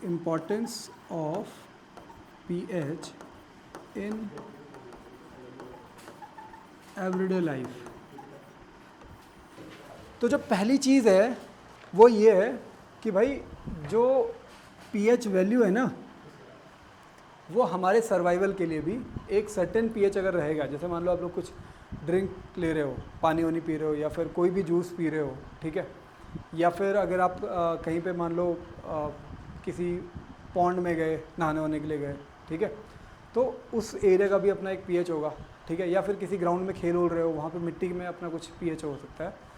Importance of pH in everyday life. तो जो पहली चीज़ है वो ये है कि भाई जो पीएच वैल्यू है ना, वो हमारे सर्वाइवल के लिए भी एक सर्टेन पीएच अगर रहेगा, जैसे मान लो आप लोग कुछ ड्रिंक ले रहे हो, पानी वानी पी रहे हो, या फिर कोई भी जूस पी रहे हो, ठीक है, या फिर अगर आप कहीं पे मान लो किसी पॉन्ड में गए नहाने वहाने के लिए गए, ठीक है, तो उस एरिया का भी अपना एक पीएच होगा, ठीक है, या फिर किसी ग्राउंड में खेल रहे हो, वहाँ पे मिट्टी में अपना कुछ पीएच हो सकता है।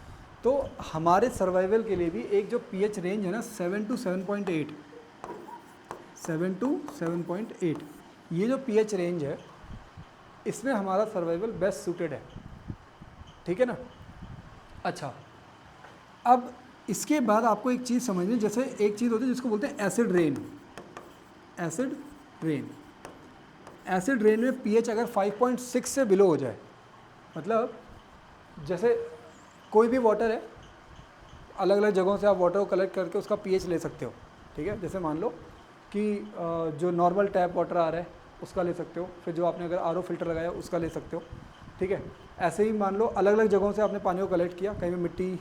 तो हमारे सर्वाइवल के लिए भी एक जो पीएच रेंज है ना 7 to 7.8, 7 to 7.8, ये जो पीएच रेंज है इसमें हमारा सर्वाइवल बेस्ट सूटेड है, ठीक है ना। अच्छा, अब इसके बाद आपको एक चीज़ समझनी, जैसे एक चीज़ होती है जिसको बोलते हैं acid rain. Acid rain, acid rain में पीएच अगर 5.6 से बिलो हो जाए, मतलब जैसे कोई भी वाटर है, अलग अलग जगहों से आप वाटर को कलेक्ट करके उसका पीएच ले सकते हो, ठीक है। जैसे मान लो कि जो नॉर्मल टैप वाटर आ रहा है उसका ले सकते हो, फिर जो आपने अगर आरओ फिल्टर लगाया उसका ले सकते हो, ठीक है। ऐसे ही मान लो अलग अलग जगहों से आपने पानी को कलेक्ट किया, कहीं पे मिट्टी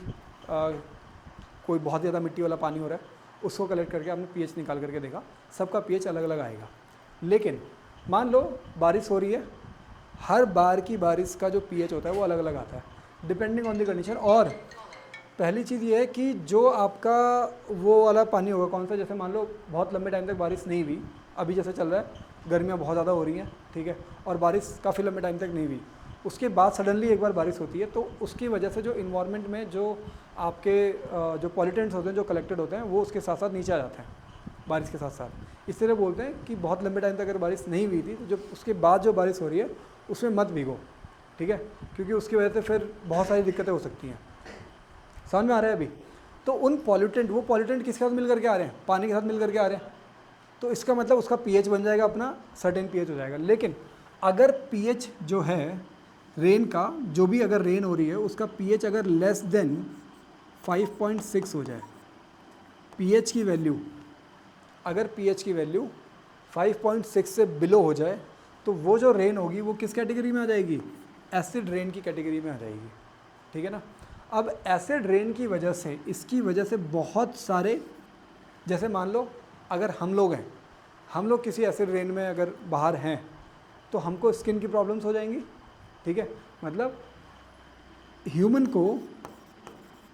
कोई बहुत ज़्यादा मिट्टी वाला पानी हो रहा है, उसको कलेक्ट करके आपने पीएच निकाल करके देखा, सबका पीएच अलग अलग आएगा। लेकिन मान लो बारिश हो रही है, हर बार की बारिश का जो पीएच होता है वो अलग अलग आता है डिपेंडिंग ऑन द कंडीशन। और पहली चीज़ ये है कि जो आपका वो वाला पानी होगा कौन सा, जैसे मान लो बहुत लंबे टाइम तक बारिश नहीं हुई, अभी जैसे चल रहा है गर्मियाँ बहुत ज़्यादा हो रही हैं, ठीक है, और बारिश काफ़ी लंबे टाइम तक नहीं हुई, उसके बाद सडनली एक बार बारिश होती है, तो उसकी वजह से जो इन्वायरमेंट में जो आपके जो पॉल्यूटेंट्स होते हैं जो कलेक्टेड होते हैं वो उसके साथ साथ नीचे आ जाते हैं बारिश के साथ साथ। इसलिए बोलते हैं कि बहुत लंबे टाइम तक अगर बारिश नहीं हुई थी तो जो उसके बाद जो बारिश हो रही है उसमें मत भीगो, ठीक है, क्योंकि उसकी वजह से फिर बहुत सारी दिक्कतें हो सकती हैं। समझ में आ रहा है अभी? तो उन पॉल्यूटेंट, वो पॉल्यूटेंट किसके साथ मिल करके आ रहे हैं? पानी के साथ मिल करके आ रहे हैं, तो इसका मतलब उसका पीएच बन जाएगा अपना सर्टेन पीएच हो जाएगा। लेकिन अगर पीएच जो है रेन का, जो भी अगर रेन हो रही है उसका पीएच अगर लेस देन 5.6 हो जाए, पीएच की वैल्यू, अगर पीएच की वैल्यू 5.6 से बिलो हो जाए तो वो जो रेन होगी वो किस कैटेगरी में आ जाएगी? एसिड रेन की कैटेगरी में आ जाएगी, ठीक है ना। अब एसिड रेन की वजह से, इसकी वजह से बहुत सारे, जैसे मान लो अगर हम लोग हैं, हम लोग किसी एसिड रेन में अगर बाहर हैं तो हमको स्किन की प्रॉब्लम्स हो जाएंगी, ठीक है, मतलब ह्यूमन को,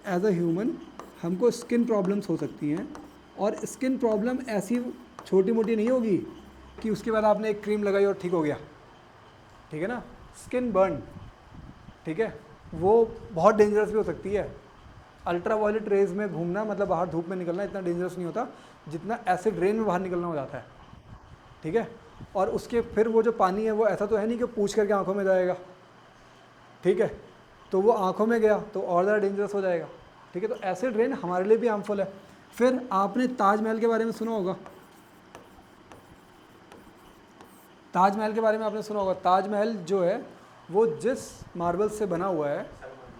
एज अ ह्यूमन हमको स्किन प्रॉब्लम्स हो सकती हैं। और स्किन प्रॉब्लम ऐसी छोटी मोटी नहीं होगी कि उसके बाद आपने एक क्रीम लगाई और ठीक हो गया, ठीक है ना। स्किन बर्न, ठीक है, वो बहुत डेंजरस भी हो सकती है। अल्ट्रा वायलेट रेज में घूमना, मतलब बाहर धूप में निकलना इतना डेंजरस नहीं होता जितना एसिड रेन में बाहर निकलना हो जाता है, ठीक है। और उसके फिर वो जो पानी है वो ऐसा तो है नहीं कि पूछ करके आंखों में जाएगा, ठीक है, तो वो आंखों में गया तो और ज़्यादा डेंजरस हो जाएगा, ठीक है। तो एसिड रेन हमारे लिए भी हार्मफुल है। फिर आपने ताजमहल के बारे में सुना होगा, ताजमहल के बारे में आपने सुना होगा। ताजमहल जो है वो जिस मार्बल से बना हुआ है,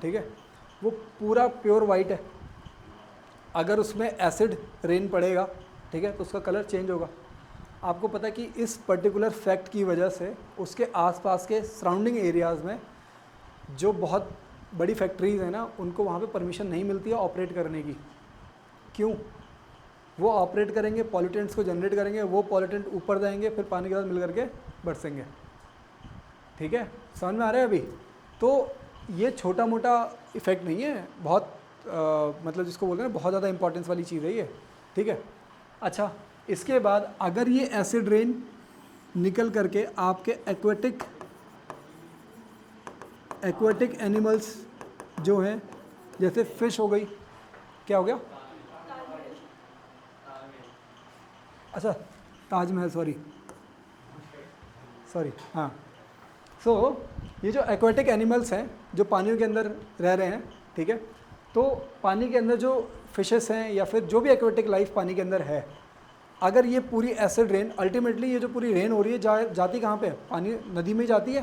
ठीक है, वो पूरा प्योर वाइट है। अगर उसमें एसिड रेन पड़ेगा, ठीक है, तो उसका कलर चेंज होगा। आपको पता है कि इस पर्टिकुलर फैक्ट की वजह से उसके आसपास के सराउंडिंग एरियाज़ में जो बहुत बड़ी फैक्ट्रीज़ हैं ना, उनको वहाँ पे परमिशन नहीं मिलती है ऑपरेट करने की। क्यों? वो ऑपरेट करेंगे, पॉल्यूटेंट्स को जनरेट करेंगे, वो पॉल्यूटेंट ऊपर जाएंगे, फिर पानी के साथ मिल करके बरसेंगे, ठीक है। समझ में आ रहा है अभी? तो ये छोटा मोटा इफेक्ट नहीं है, बहुत मतलब जिसको बोलते हैं बहुत ज़्यादा इंपॉर्टेंस वाली चीज़ है ये, ठीक है। अच्छा, इसके बाद अगर ये एसिड रेन निकल करके आपके एक्वेटिक एनिमल्स जो हैं, जैसे फिश हो गई, क्या हो गया? अच्छा, ताजमहल, सॉरी, हाँ। सो ये जो एक्वेटिक एनिमल्स हैं जो पानियों के अंदर रह रहे हैं, ठीक है, तो पानी के अंदर जो फिशेस हैं या फिर जो भी एक्वेटिक लाइफ पानी के अंदर है, अगर ये पूरी एसिड रेन, अल्टीमेटली ये जो पूरी रेन हो रही है जाती कहाँ पे? पानी नदी में जाती है,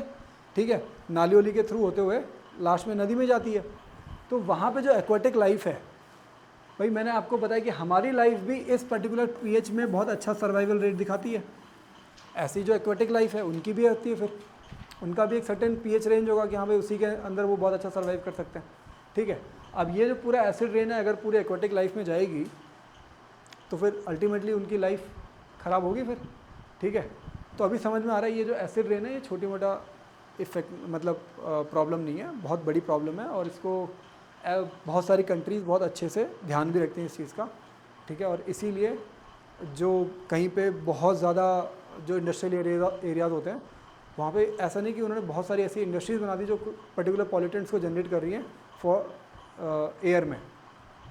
ठीक है, नाली वाली के थ्रू होते हुए लास्ट में नदी में जाती है। तो वहाँ पे जो एक्वेटिक लाइफ है भाई मैंने आपको बताया कि हमारी लाइफ भी इस पर्टिकुलर पीएच में बहुत अच्छा सर्वाइवल रेट दिखाती है। ऐसी जो एक्वेटिक लाइफ है उनकी भी होती है, फिर उनका भी एक सर्टेन पीएच रेंज होगा कि हाँ भाई उसी के अंदर वो बहुत अच्छा सर्वाइव कर सकते हैं। ठीक है, अब ये जो पूरा एसिड रेन है अगर पूरे एक्वेटिक लाइफ में जाएगी तो फिर अल्टीमेटली उनकी लाइफ ख़राब होगी फिर। ठीक है, तो अभी समझ में आ रहा है ये जो एसिड रेन है ये छोटी मोटा इफेक्ट मतलब प्रॉब्लम नहीं है, बहुत बड़ी प्रॉब्लम है और इसको बहुत सारी कंट्रीज़ बहुत अच्छे से ध्यान भी रखती हैं इस चीज़ का। ठीक है, और इसीलिए जो कहीं पे बहुत ज़्यादा जो इंडस्ट्रियल एरियाज़ होते हैं वहाँ पे ऐसा नहीं कि उन्होंने बहुत सारी ऐसी इंडस्ट्रीज़ बना दी जो पर्टिकुलर पॉल्यूटेंट्स को जनरेट कर रही हैं फॉर एयर में,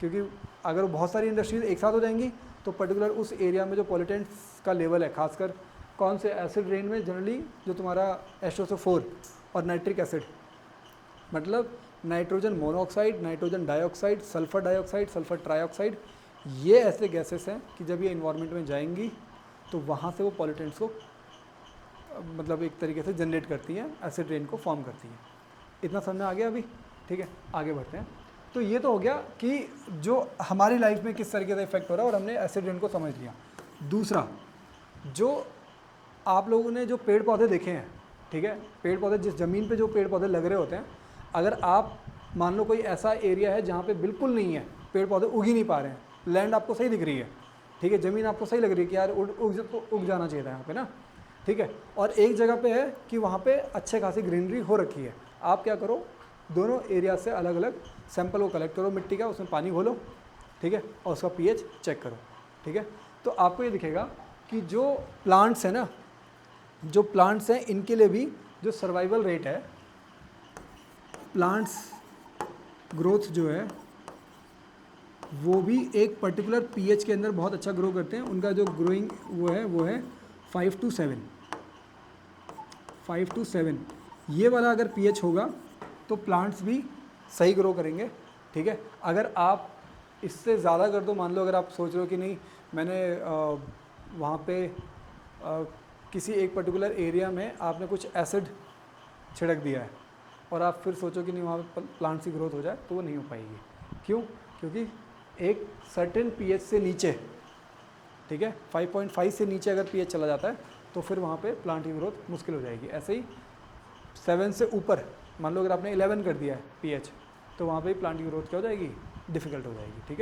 क्योंकि अगर बहुत सारी इंडस्ट्रीज़ एक साथ हो जाएंगी तो पर्टिकुलर उस एरिया में जो पॉल्यूटेंट्स का लेवल है, खासकर कौन से एसिड रेन में जनरली जो तुम्हारा H2SO4 और नाइट्रिक एसिड मतलब nitrogen monoxide, nitrogen dioxide, sulphur dioxide, sulphur trioxide, ये ऐसे गैसेस हैं कि जब ये इन्वायरमेंट में जाएंगी तो वहाँ से वो पॉल्यूटेंट्स को मतलब एक तरीके से जनरेट करती हैं, एसिड रेन को फॉर्म करती हैं। इतना समझ में आ गया अभी? ठीक है, आगे बढ़ते हैं। तो ये तो हो गया कि जो हमारी लाइफ में किस तरीके से इफेक्ट हो रहा है और हमने एसिड रेन को समझ लिया। दूसरा, जो आप लोगों ने जो पेड़ पौधे देखे हैं, ठीक है, पेड़ पौधे जिस ज़मीन पे जो पेड़ पौधे लग रहे होते हैं, अगर आप मान लो कोई ऐसा एरिया है जहाँ पे बिल्कुल नहीं है, पेड़ पौधे उग ही नहीं पा रहे हैं, लैंड आपको सही दिख रही है, ठीक है, ज़मीन आपको सही लग रही है कि यार उग जाना चाहिए था यहाँ पे ना, ठीक है, और एक जगह पे है कि वहाँ पे अच्छे खासी ग्रीनरी हो रखी है, आप क्या करो, दोनों एरिया से अलग अलग सैंपल को कलेक्ट करो मिट्टी का, उसमें पानी घोलो, ठीक है, और उसका पीएच चेक करो। ठीक है, तो आपको ये दिखेगा कि जो प्लांट्स हैं ना, जो प्लांट्स हैं इनके लिए भी जो सर्वाइवल रेट है, प्लांट्स ग्रोथ जो है वो भी एक पर्टिकुलर पीएच के अंदर बहुत अच्छा ग्रो करते हैं। उनका जो ग्रोइंग वो है 5 to 7, 5 to 7 ये वाला अगर पीएच होगा तो प्लांट्स भी सही ग्रो करेंगे। ठीक है, अगर आप इससे ज़्यादा कर दो, मान लो अगर आप सोच रहे हो कि नहीं मैंने वहाँ पे किसी एक पर्टिकुलर एरिया में आपने कुछ एसिड छिड़क दिया है और आप फिर सोचो कि नहीं वहाँ पे प्लांट्स की ग्रोथ हो जाए, तो वो नहीं हो पाएगी। क्यों? क्योंकि एक सर्टेन पीएच से नीचे, ठीक है, 5.5 से नीचे अगर पीएच चला जाता है तो फिर वहाँ पे प्लांट की ग्रोथ मुश्किल हो जाएगी। ऐसे ही 7 से ऊपर मान लो अगर आपने 11 कर दिया है पीएच, तो वहाँ पे प्लांट की ग्रोथ क्या हो जाएगी, डिफ़िकल्ट हो जाएगी। ठीक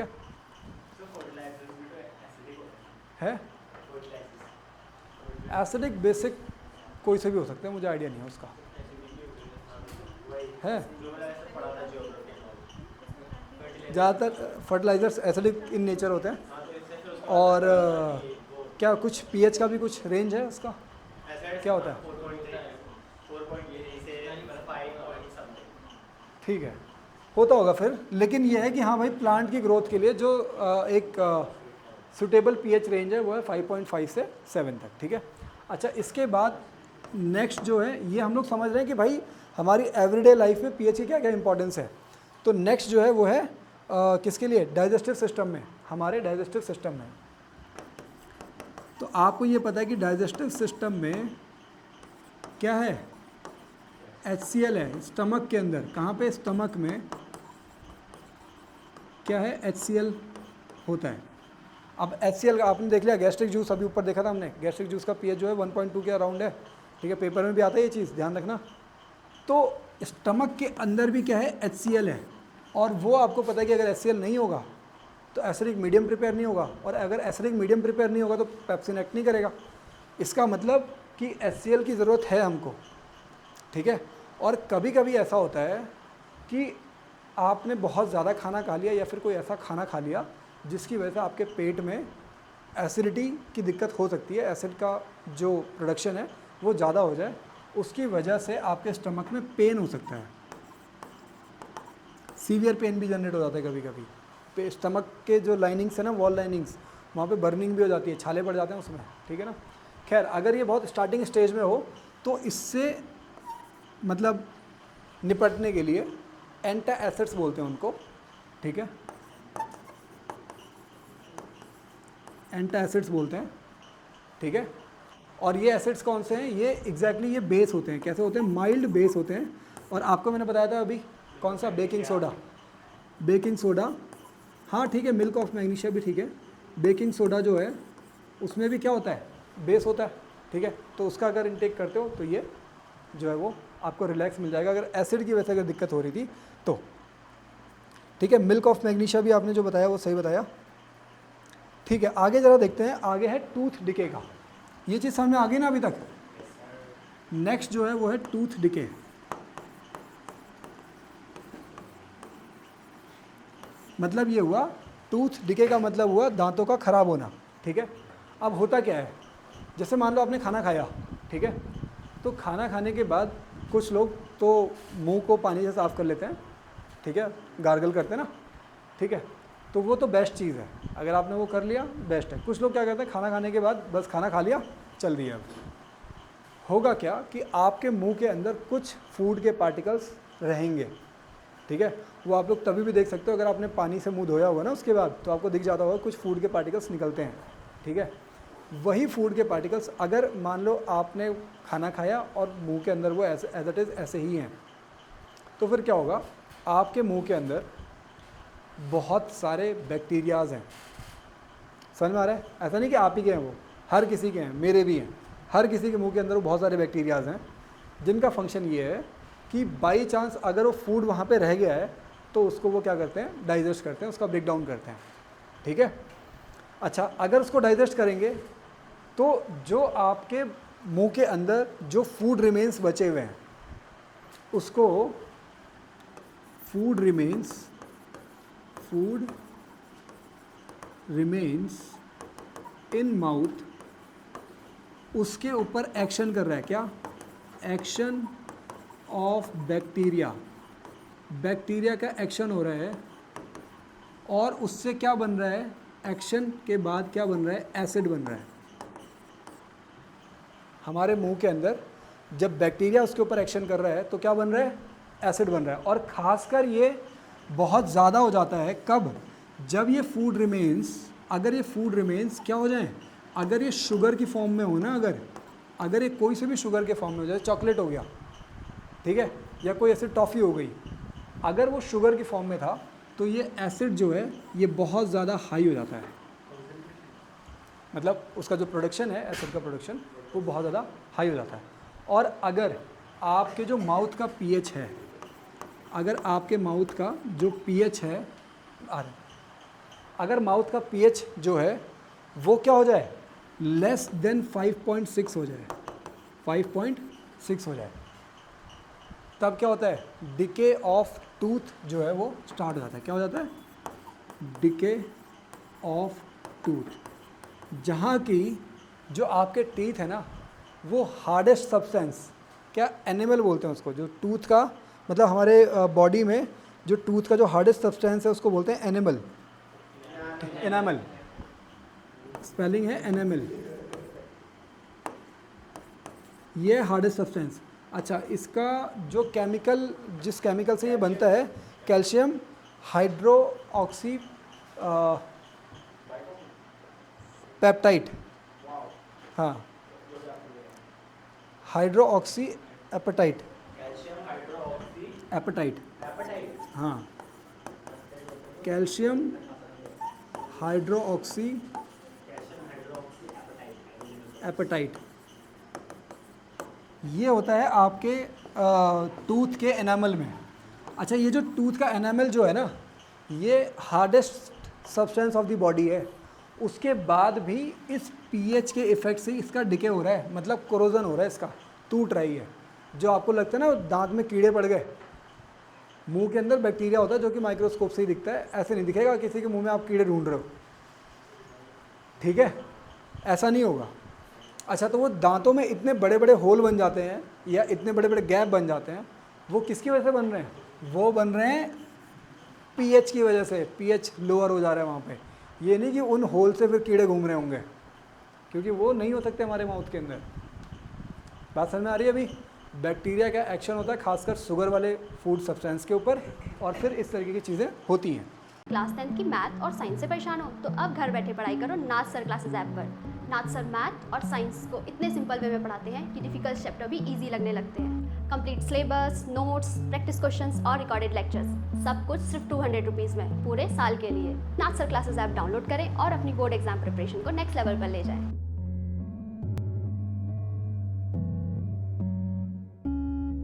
है, एसिडिक बेसिक कोई से भी हो सकते हैं, मुझे आइडिया नहीं है उसका, है ज़्यादातर फर्टिलाइजर्स एसिडिक इन नेचर होते हैं। और क्या कुछ पीएच का भी कुछ रेंज है उसका, क्या होता है? ठीक है, होता होगा फिर, लेकिन ये है कि हाँ भाई प्लांट की ग्रोथ के लिए जो एक सुटेबल पीएच रेंज है वो है 5.5 से 7 तक। ठीक है, अच्छा इसके बाद नेक्स्ट जो है ये हम लोग समझ रहे हैं कि भाई हमारी एवरीडे लाइफ में पीएच की क्या क्या इंपॉर्टेंस है। तो नेक्स्ट जो है वो है किसके लिए, डाइजेस्टिव सिस्टम में, हमारे डाइजेस्टिव सिस्टम में। तो आपको ये पता है कि डाइजेस्टिव सिस्टम में क्या है, HCl है स्टमक के अंदर। कहाँ पे? स्टमक में क्या है, HCl होता है। अब HCl का आपने देख लिया, गैस्ट्रिक जूस अभी ऊपर देखा था हमने, गैस्ट्रिक जूस का पीएच जो है 1.2 के अराउंड है। ठीक है, पेपर में भी आता है ये चीज़, ध्यान रखना। तो स्टमक के अंदर भी क्या है, HCl है, और वो आपको पता है कि अगर HCl नहीं होगा तो एसिडिक मीडियम प्रिपेयर नहीं होगा, और अगर एसिडिक मीडियम प्रिपेयर नहीं होगा तो पेप्सिन एक्ट नहीं करेगा। इसका मतलब कि HCl की ज़रूरत है हमको। ठीक है, और कभी कभी ऐसा होता है कि आपने बहुत ज़्यादा खाना खा लिया या फिर कोई ऐसा खाना खा लिया जिसकी वजह से आपके पेट में एसिडिटी की दिक्कत हो सकती है, एसिड का जो प्रोडक्शन है वो ज़्यादा हो जाए, उसकी वजह से आपके स्टमक में पेन हो सकता है, सीवियर पेन भी जनरेट हो जाता है कभी कभी। स्टमक के जो लाइनिंग्स है ना, वॉल लाइनिंग्स, वहाँ पे बर्निंग भी हो जाती है, छाले पड़ जाते हैं उसमें। ठीक है ना, खैर अगर ये बहुत स्टार्टिंग स्टेज में हो तो इससे मतलब निपटने के लिए एंटी एसिड्स बोलते हैं उनको। ठीक है, एंटी एसिड्स बोलते हैं। ठीक है, और ये एसिड्स कौन से हैं, ये एग्जैक्टली ये बेस होते हैं। कैसे होते हैं, माइल्ड बेस होते हैं। और आपको मैंने बताया था अभी कौन सा, बेकिंग सोडा। बेकिंग सोडा हाँ ठीक है, मिल्क ऑफ मैग्नीशिया भी ठीक है। बेकिंग सोडा जो है उसमें भी क्या होता है, बेस होता है, ठीक है। तो उसका अगर इनटेक करते हो तो ये जो है वो आपको रिलैक्स मिल जाएगा, अगर एसिड की वजह से अगर दिक्कत हो रही थी तो, ठीक है। मिल्क ऑफ मैग्नीशिया भी आपने जो बताया वो सही बताया, ठीक है। आगे ज़रा देखते हैं, आगे है टूथ डिके का। ये चीज़ समझ में आ गई ना अभी तक। नेक्स्ट जो है वो है टूथ डिके। मतलब ये हुआ, टूथ डिके का मतलब हुआ दांतों का ख़राब होना, ठीक है। अब होता क्या है, जैसे मान लो आपने खाना खाया, ठीक है, तो खाना खाने के बाद कुछ लोग तो मुंह को पानी से साफ़ कर लेते हैं, ठीक है, गार्गल करते हैं ना, ठीक है, तो वो तो बेस्ट चीज़ है, अगर आपने वो कर लिया बेस्ट है। कुछ लोग क्या करते हैं, खाना खाने के बाद बस खाना खा लिया चल दिया। होगा क्या कि आपके मुंह के अंदर कुछ फूड के पार्टिकल्स रहेंगे, ठीक है। वो आप लोग तभी भी देख सकते हो, अगर आपने पानी से मुंह धोया हुआ ना उसके बाद, तो आपको दिख जाता होगा कुछ फूड के पार्टिकल्स निकलते हैं, ठीक है। वही फूड के पार्टिकल्स अगर मान लो आपने खाना खाया और मुंह के अंदर वो ऐसे एज इट इज़ ऐसे ही हैं, तो फिर क्या होगा, आपके मुंह के अंदर बहुत सारे बैक्टीरियाज हैं। समझ में आ रहा है? ऐसा नहीं कि आप ही के हैं, वो हर किसी के हैं, मेरे भी हैं, हर किसी के मुंह के अंदर वो बहुत सारे बैक्टीरियाज हैं, जिनका फंक्शन ये है कि बाई चांस अगर वो फूड वहाँ पे रह गया है तो उसको वो क्या करते हैं, डाइजेस्ट करते हैं, उसका ब्रेक डाउन करते हैं, ठीक है। अच्छा, अगर उसको डाइजेस्ट करेंगे तो जो आपके मुंह के अंदर जो फूड रिमेन्स बचे हुए हैं उसको फूड रिमेन्स इन माउथ, उसके ऊपर एक्शन कर रहा है, क्या, एक्शन ऑफ बैक्टीरिया, बैक्टीरिया का एक्शन हो रहा है, और उससे क्या बन रहा है, एक्शन के बाद क्या बन रहा है, एसिड बन रहा है। हमारे मुंह के अंदर जब बैक्टीरिया उसके ऊपर एक्शन कर रहा है तो क्या बन रहा है, एसिड बन रहा है। और ख़ासकर ये बहुत ज़्यादा हो जाता है कब, जब ये फूड रिमेन्स, अगर ये फूड रिमेन्स क्या हो जाएं, अगर ये शुगर की फॉर्म में हो ना, अगर ये कोई से भी शुगर के फॉर्म में हो जाए, चॉकलेट हो गया, ठीक है, या कोई ऐसी टॉफ़ी हो गई, अगर वो शुगर की फॉर्म में था तो ये एसिड जो है ये बहुत ज़्यादा हाई हो जाता है, मतलब उसका जो प्रोडक्शन है, एसिड का प्रोडक्शन, वो बहुत ज़्यादा हाई हो जाता है। और अगर आपके जो माउथ का पीएच है, अगर आपके माउथ का जो पीएच है, अगर माउथ का पीएच जो है वो क्या हो जाए, लेस देन 5.6 हो जाए, 5.6 हो जाए, तब क्या होता है, डिके ऑफ टूथ जो है वो स्टार्ट हो जाता है। क्या हो जाता है, डिके ऑफ टूथ। जहाँ की जो आपके टीथ है ना, वो हार्डेस्ट सब्सटेंस, क्या एनिमल बोलते हैं उसको, जो टूथ का मतलब हमारे बॉडी में जो टूथ का जो हार्डेस्ट सब्सटेंस है उसको बोलते हैं एनिमल, एनामल, स्पेलिंग है एनामल, ये हार्डेस्ट सब्सटेंस। अच्छा, इसका जो केमिकल, जिस केमिकल से ये बनता है, कैल्शियम हाइड्रोक्सी पेप्टाइड, हाँ, हाइड्रोक्सी एपेटाइट, एपेटाइट, हाँ, कैल्शियम हाइड्रोक्सी एपेटाइट, ये होता है आपके टूथ के एनामल में। अच्छा, ये जो टूथ का एनामल जो है ना, ये hardest substance of the body है, उसके बाद भी इस पीएच के इफेक्ट से इसका डिके हो रहा है, मतलब कोरोजन हो रहा है, इसका टूट रही है। जो आपको लगता है ना दांत में कीड़े पड़ गए, मुंह के अंदर बैक्टीरिया होता है जो कि माइक्रोस्कोप से ही दिखता है, ऐसे नहीं दिखेगा किसी के मुंह में आप कीड़े ढूंढ रहे हो, ठीक है, ऐसा नहीं होगा। अच्छा, तो वो दांतों में इतने बड़े बड़े होल बन जाते हैं या इतने बड़े बड़े गैप बन जाते हैं, वो किसकी वजह से बन रहे हैं, वो बन रहे हैं पीएच की वजह से, पीएच लोअर हो जा रहा है वहाँ पे। ये नहीं कि उन होल से फिर कीड़े घूम रहे होंगे, क्योंकि वो नहीं हो सकते हमारे माउथ के अंदर। बात समझ में आ रही है? अभी बैक्टीरिया का एक्शन होता है खासकर शुगर वाले फूड सब्सटेंस के ऊपर, और फिर इस तरीके की चीज़ें होती हैं। क्लास 10 की मैथ और साइंस से परेशान हो तो अब घर बैठे पढ़ाई करो नाथ सर क्लासेस ऐप पर। नाथ सर मैथ और साइंस को इतने सिंपल वे में पढ़ाते हैं कि डिफिकल्ट चैप्टर भी इजी लगने लगते हैं। Complete syllabus, notes, practice questions और रिकॉर्डेड लेक्चर्स, सब कुछ सिर्फ 200 रुपीज़ में पूरे साल के लिए। नाथ सर क्लासेस ऐप डाउनलोड करें और अपनी बोर्ड एग्जाम प्रिपरेशन को नेक्स्ट लेवल पर ले जाएं।